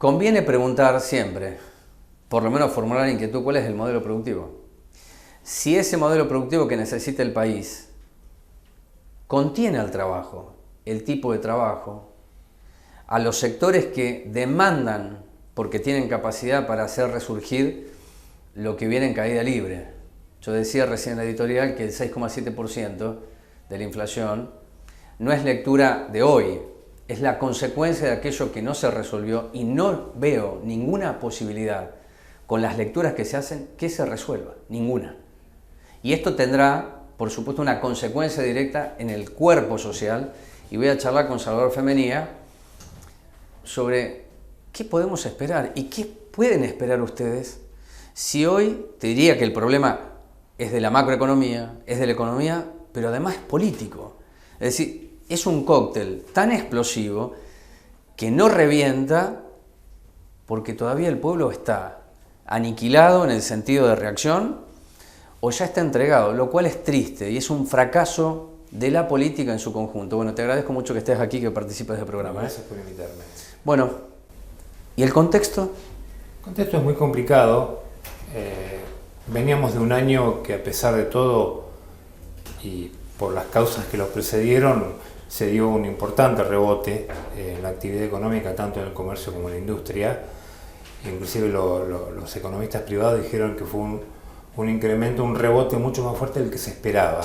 Conviene preguntar siempre, por lo menos formular la inquietud, ¿cuál es el modelo productivo? Si ese modelo productivo que necesita el país contiene al trabajo, el tipo de trabajo, a los sectores que demandan, porque tienen capacidad para hacer resurgir lo que viene en caída libre. Yo decía recién en la editorial que el 6,7% de la inflación no es lectura de hoy, es la consecuencia de aquello que no se resolvió y no veo ninguna posibilidad con las lecturas que se hacen que se resuelva, ninguna. Y esto tendrá, por supuesto, una consecuencia directa en el cuerpo social y voy a charlar con Salvador Femenía sobre qué podemos esperar y qué pueden esperar ustedes si hoy, te diría que el problema es de la macroeconomía, es de la economía, pero además es político. Es decir, es un cóctel tan explosivo que no revienta porque todavía el pueblo está aniquilado en el sentido de reacción o ya está entregado, lo cual es triste y es un fracaso de la política en su conjunto. Bueno, te agradezco mucho que estés aquí, que participes del programa. Gracias por invitarme. Bueno, ¿y el contexto? El contexto es muy complicado. Veníamos de un año que a pesar de todo y por las causas que lo precedieron, se dio un importante rebote en la actividad económica, tanto en el comercio como en la industria. Inclusive los economistas privados dijeron que fue un incremento, un rebote mucho más fuerte del que se esperaba,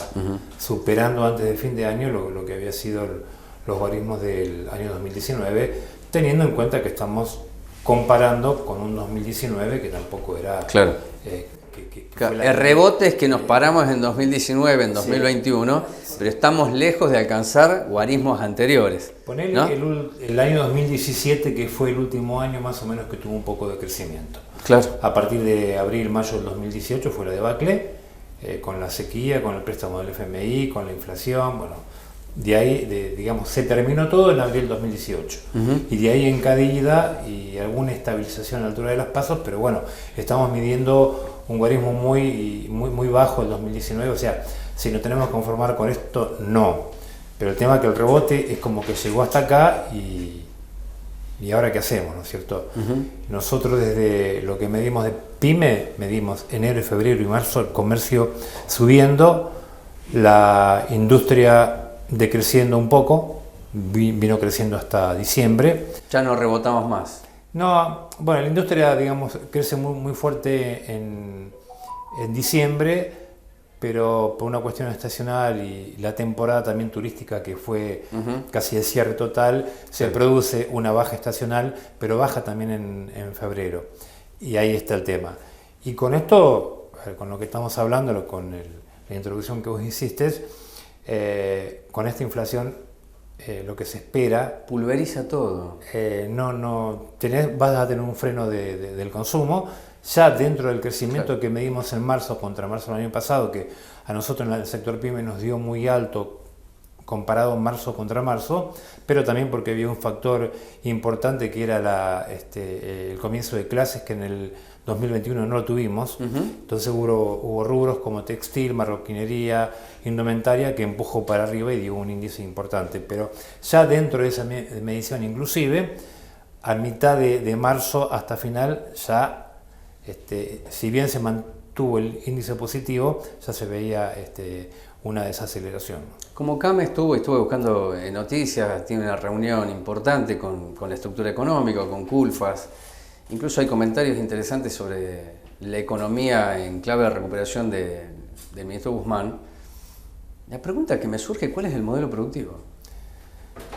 superando antes de fin de año lo que había sido los guarismos del año 2019, teniendo en cuenta que estamos comparando con un 2019 que tampoco era... Claro. El rebote es que nos paramos en 2019, en 2021, sí. Pero estamos lejos de alcanzar guarismos anteriores. Ponele, ¿no? El año 2017, que fue el último año más o menos que tuvo un poco de crecimiento. Claro. A partir de abril, mayo del 2018 fue la debacle, con la sequía, con el préstamo del FMI, con la inflación, bueno, de ahí, digamos, se terminó todo en abril del 2018. Y de ahí en caída y alguna estabilización a la altura de las pasos, pero bueno, estamos midiendo un guarismo muy bajo el 2019, o sea, si nos tenemos que conformar con esto, no. Pero el tema es que el rebote es como que llegó hasta acá y ahora qué hacemos, ¿no es cierto? Nosotros desde lo que medimos de PYME, medimos enero, febrero y marzo el comercio subiendo, la industria decreciendo un poco, vino creciendo hasta diciembre. Ya no rebotamos más. No, bueno, la industria, digamos, crece muy fuerte en diciembre, pero por una cuestión estacional y la temporada también turística que fue casi de cierre total, se produce una baja estacional, pero baja también en febrero. Y ahí está el tema. Y con esto, con lo que estamos hablando, con la introducción que vos hiciste, con esta inflación, lo que se espera... Pulveriza todo. Vas a tener un freno del consumo. Ya dentro del crecimiento que medimos en marzo contra marzo del año pasado, que a nosotros en el sector PYME nos dio muy alto comparado marzo contra marzo, pero también porque había un factor importante que era el comienzo de clases, que en el 2021 no lo tuvimos. Entonces hubo rubros como textil, marroquinería, indumentaria, que empujó para arriba y dio un índice importante. Pero ya dentro de esa medición, inclusive, a mitad de marzo hasta final, ya si bien se mantuvo el índice positivo, ya se veía una desaceleración. Como CAME estuve buscando noticias, tiene una reunión importante con la estructura económica, con CULFAS. Incluso hay comentarios interesantes sobre la economía en clave de recuperación del ministro Guzmán. La pregunta que me surge, ¿cuál es el modelo productivo?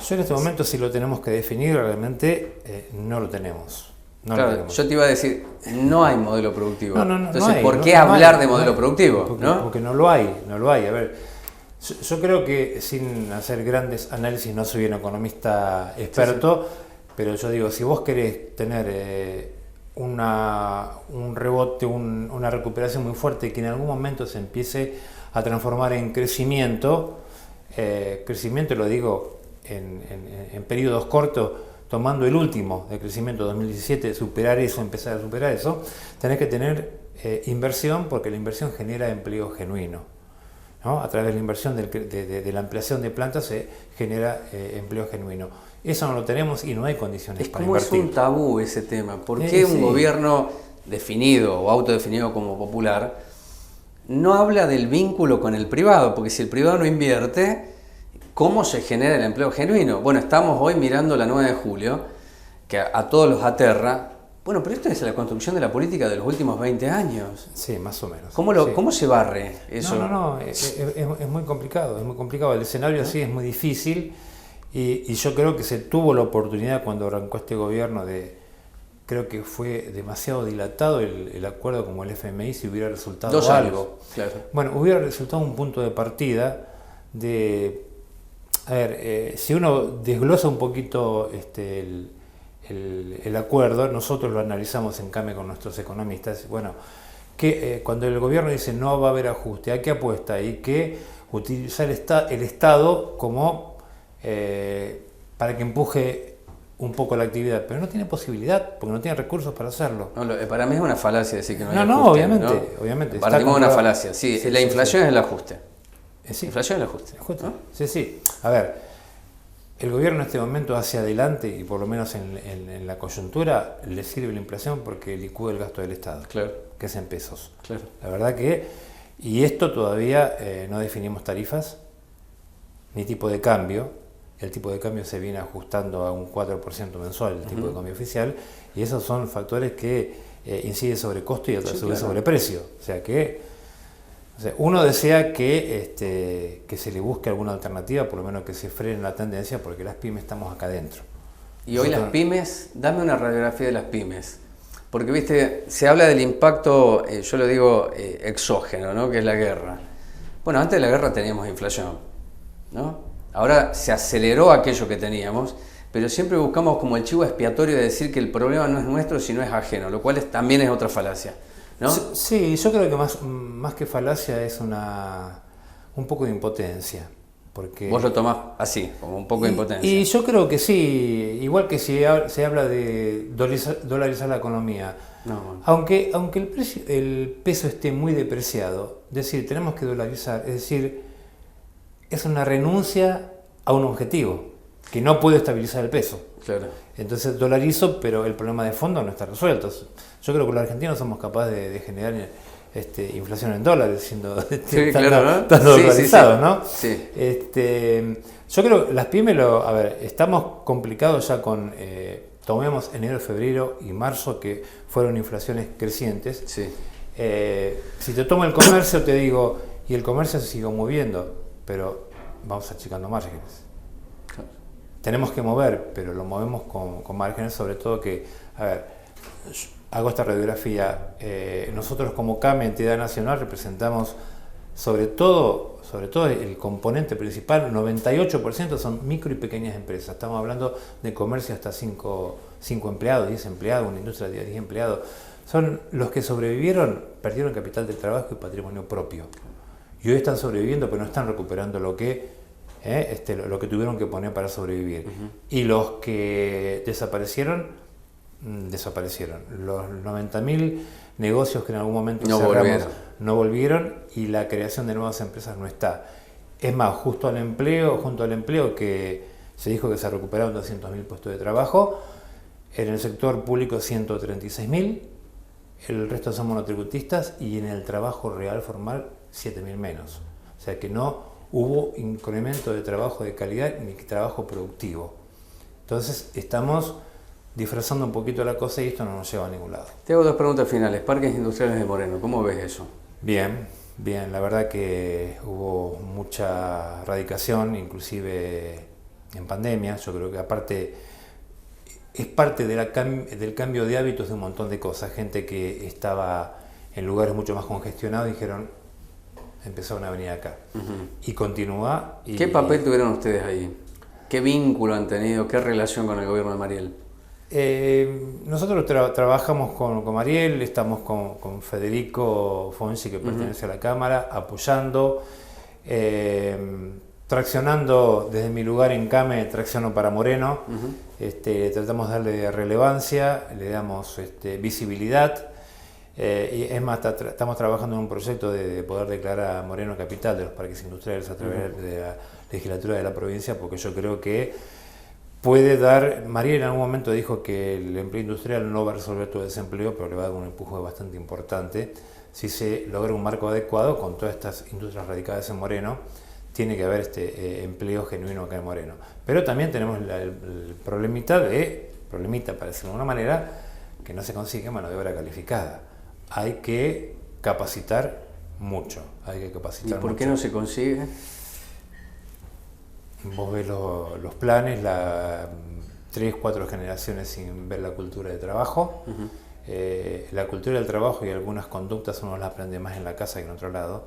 Yo en este momento, si lo tenemos que definir, realmente no lo tenemos. Claro, yo te iba a decir, no hay modelo productivo. Entonces, no hay, ¿por qué hablar de modelo productivo? Porque no lo hay. A ver, yo creo que sin hacer grandes análisis, no soy un economista experto, pero yo digo, si vos querés tener un rebote, una recuperación muy fuerte que en algún momento se empiece a transformar en crecimiento, lo digo en periodos cortos, tomando el último de crecimiento 2017, empezar a superar eso, tenés que tener inversión, porque la inversión genera empleo genuino, ¿no? A través de la inversión de la ampliación de plantas se genera empleo genuino. Eso no lo tenemos y no hay condiciones Es para como invertir. es un tabú ese tema. ¿Por qué un gobierno definido o autodefinido como popular no habla del vínculo con el privado? Porque si el privado no invierte, ¿cómo se genera el empleo genuino? Bueno, estamos hoy mirando la 9 de julio, que a todos los aterra. Bueno, pero esto es la construcción de la política de los últimos 20 años. Sí, más o menos. ¿Cómo se barre eso? No, es muy complicado, es muy complicado. El escenario así es muy difícil y yo creo que se tuvo la oportunidad cuando arrancó este gobierno creo que fue demasiado dilatado el acuerdo como el FMI si hubiera resultado 2 años, algo. claro. Bueno, hubiera resultado un punto de partida de... A ver, si uno desglosa un poquito el acuerdo, nosotros lo analizamos en CAME con nuestros economistas, bueno, que cuando el gobierno dice no va a haber ajuste, ¿a qué apuesta? Hay que utilizar el Estado como para que empuje un poco la actividad, pero no tiene posibilidad, porque no tiene recursos para hacerlo. No, para mí es una falacia decir que no hay No, ajuste. obviamente. Partimos de una falacia, sí, la inflación es el ajuste. Sí. Inflación es el ajuste. ¿No? Sí. A ver, el gobierno en este momento hacia adelante, y por lo menos en la coyuntura, le sirve la inflación porque licúa el gasto del Estado, claro, que es en pesos. Claro. La verdad que, y esto todavía no definimos tarifas, ni tipo de cambio. El tipo de cambio se viene ajustando a un 4% mensual, el tipo de cambio oficial, y esos son factores que inciden sobre costo y a su vez sobre precio. O sea que uno desea que se le busque alguna alternativa, por lo menos que se frene la tendencia, porque las pymes estamos acá adentro. Y hoy las pymes, dame una radiografía de las pymes. Porque, viste, se habla del impacto, yo lo digo, exógeno, ¿no? Que es la guerra. Bueno, antes de la guerra teníamos inflación, ¿no? Ahora se aceleró aquello que teníamos, pero siempre buscamos como el chivo expiatorio de decir que el problema no es nuestro, sino es ajeno, lo cual también es otra falacia, ¿no? Sí, yo creo que más que falacia es un poco de impotencia. Porque vos lo tomás así, como un poco de impotencia. Y yo creo que sí, igual que se habla de dolarizar la economía. No. Aunque el peso esté muy depreciado, es decir, tenemos que dolarizar, es decir, es una renuncia a un objetivo, que no puede estabilizar el peso. Claro. Entonces dolarizo, pero el problema de fondo no está resuelto. Yo creo que los argentinos somos capaces de generar inflación en dólares, siendo dolarizados, ¿no? Sí. Yo creo que las pymes, estamos complicados ya con, tomemos enero, febrero y marzo, que fueron inflaciones crecientes. Sí. Si te tomo el comercio, te digo, y el comercio se sigue moviendo, pero vamos achicando márgenes. Claro. Tenemos que mover, pero lo movemos con márgenes, sobre todo que, hago esta radiografía, nosotros como CAME, entidad nacional, representamos sobre todo el componente principal, 98% son micro y pequeñas empresas. Estamos hablando de comercio hasta 5 empleados, 10 empleados, una industria de 10 empleados. Son los que sobrevivieron, perdieron capital de trabajo y patrimonio propio. Y hoy están sobreviviendo, pero no están recuperando lo que tuvieron que poner para sobrevivir. Y los que desaparecieron. Los 90.000 negocios que en algún momento cerramos no volvieron, y la creación de nuevas empresas no está. Es más, junto al empleo que se dijo que se recuperaron 200.000 puestos de trabajo, en el sector público 136.000, el resto son monotributistas, y en el trabajo real formal 7.000 menos. O sea que no hubo incremento de trabajo de calidad ni trabajo productivo. Entonces estamos disfrazando un poquito la cosa y esto no nos lleva a ningún lado. Te hago 2 preguntas finales. Parques industriales de Moreno, ¿cómo ves eso? Bien, la verdad que hubo mucha radicación, inclusive en pandemia. Yo creo que aparte es parte del cambio de hábitos de un montón de cosas. Gente que estaba en lugares mucho más congestionados dijeron, empezaron a venir acá. Y continúa. ¿Qué papel tuvieron ustedes ahí? ¿Qué vínculo han tenido? ¿Qué relación con el gobierno de Mariel? Nosotros trabajamos con Mariel, estamos con Federico Fonsi, que pertenece a la Cámara, apoyando, traccionando desde mi lugar en CAME, tracciono para Moreno, tratamos de darle relevancia, le damos visibilidad, y es más, estamos trabajando en un proyecto de poder declarar a Moreno capital de los parques industriales a través de la legislatura de la provincia, porque yo creo que puede dar, María en algún momento dijo que el empleo industrial no va a resolver todo el desempleo, pero le va a dar un empuje bastante importante si se logra un marco adecuado con todas estas industrias radicadas en Moreno. Tiene que haber empleo genuino acá en Moreno. Pero también tenemos el problemita, para decirlo de alguna manera, que no se consigue mano de obra calificada. Hay que capacitar mucho. ¿Y por qué no se consigue? Vos ves los planes, 3, 4 generaciones sin ver la cultura de trabajo. La cultura del trabajo y algunas conductas uno las aprende más en la casa que en otro lado.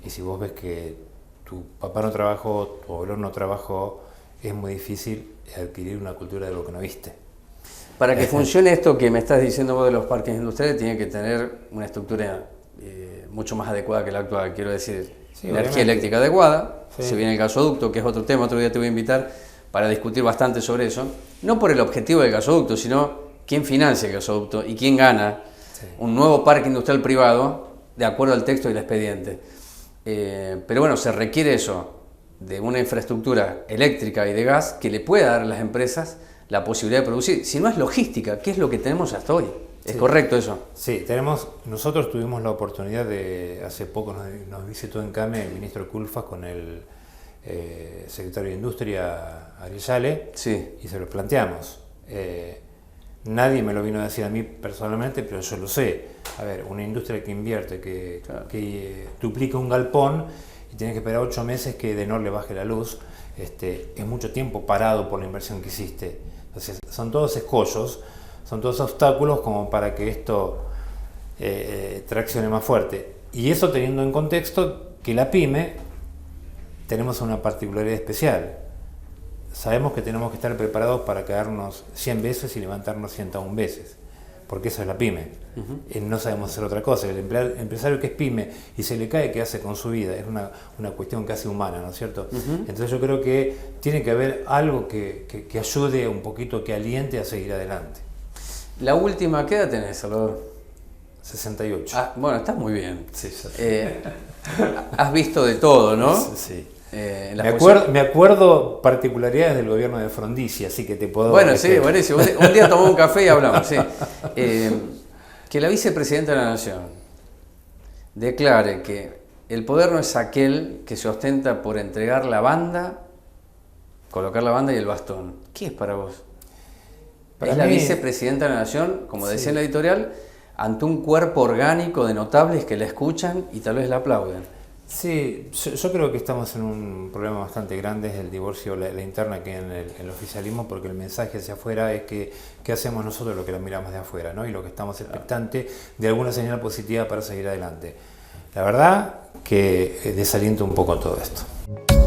Y si vos ves que tu papá no trabajó, tu abuelo no trabajó, es muy difícil adquirir una cultura de lo que no viste. Para que funcione esto que me estás diciendo vos de los parques industriales, tiene que tener una estructura mucho más adecuada que la actual. Quiero decir, sí, energía obviamente. eléctrica adecuada, Sí. se viene el gasoducto, que es otro tema, otro día te voy a invitar para discutir bastante sobre eso. No por el objetivo del gasoducto, sino quién financia el gasoducto y quién gana un nuevo parque industrial privado de acuerdo al texto del expediente. Pero bueno, se requiere eso, de una infraestructura eléctrica y de gas que le pueda dar a las empresas la posibilidad de producir. Si no es logística, ¿qué es lo que tenemos hasta hoy? ¿Es Sí. correcto eso? Sí, nosotros tuvimos la oportunidad hace poco nos visitó en CAME el ministro Culfas con el secretario de Industria, Ariel Sale, Sí. y se lo planteamos. Nadie me lo vino a decir a mí personalmente, pero yo lo sé. A ver, una industria que invierte, que duplica un galpón y tiene que esperar 8 meses que de no le baje la luz, es mucho tiempo parado por la inversión que hiciste. Entonces, son todos escollos, son todos obstáculos como para que esto traccione más fuerte. Y eso teniendo en contexto que la pyme tenemos una particularidad especial. Sabemos que tenemos que estar preparados para caernos 100 veces y levantarnos 101 veces, porque eso es la pyme. No sabemos hacer otra cosa. El empresario que es pyme y se le cae, ¿qué hace con su vida? Es una cuestión casi humana, ¿no es cierto? Entonces yo creo que tiene que haber algo que ayude un poquito, que aliente a seguir adelante. La última, ¿qué edad tenés, Salvador? 68. Ah, bueno, estás muy bien. Sí, Has visto de todo, ¿no? Sí. Me acuerdo particularidades del gobierno de Frondizi, así que te puedo... Bueno, sí, buenísimo. Un día tomamos un café y hablamos, sí. Que la vicepresidenta de la Nación declare que el poder no es aquel que se ostenta por entregar la banda, colocar la banda y el bastón. ¿Qué es para vos? Es la vicepresidenta de la Nación, como decía en la editorial, ante un cuerpo orgánico de notables que la escuchan y tal vez la aplauden. Sí, yo creo que estamos en un problema bastante grande, es el divorcio, la interna que en el oficialismo, porque el mensaje hacia afuera es que ¿qué hacemos nosotros lo que la miramos de afuera, ¿no? Y lo que estamos expectantes de alguna señal positiva para seguir adelante. La verdad que desalienta un poco todo esto.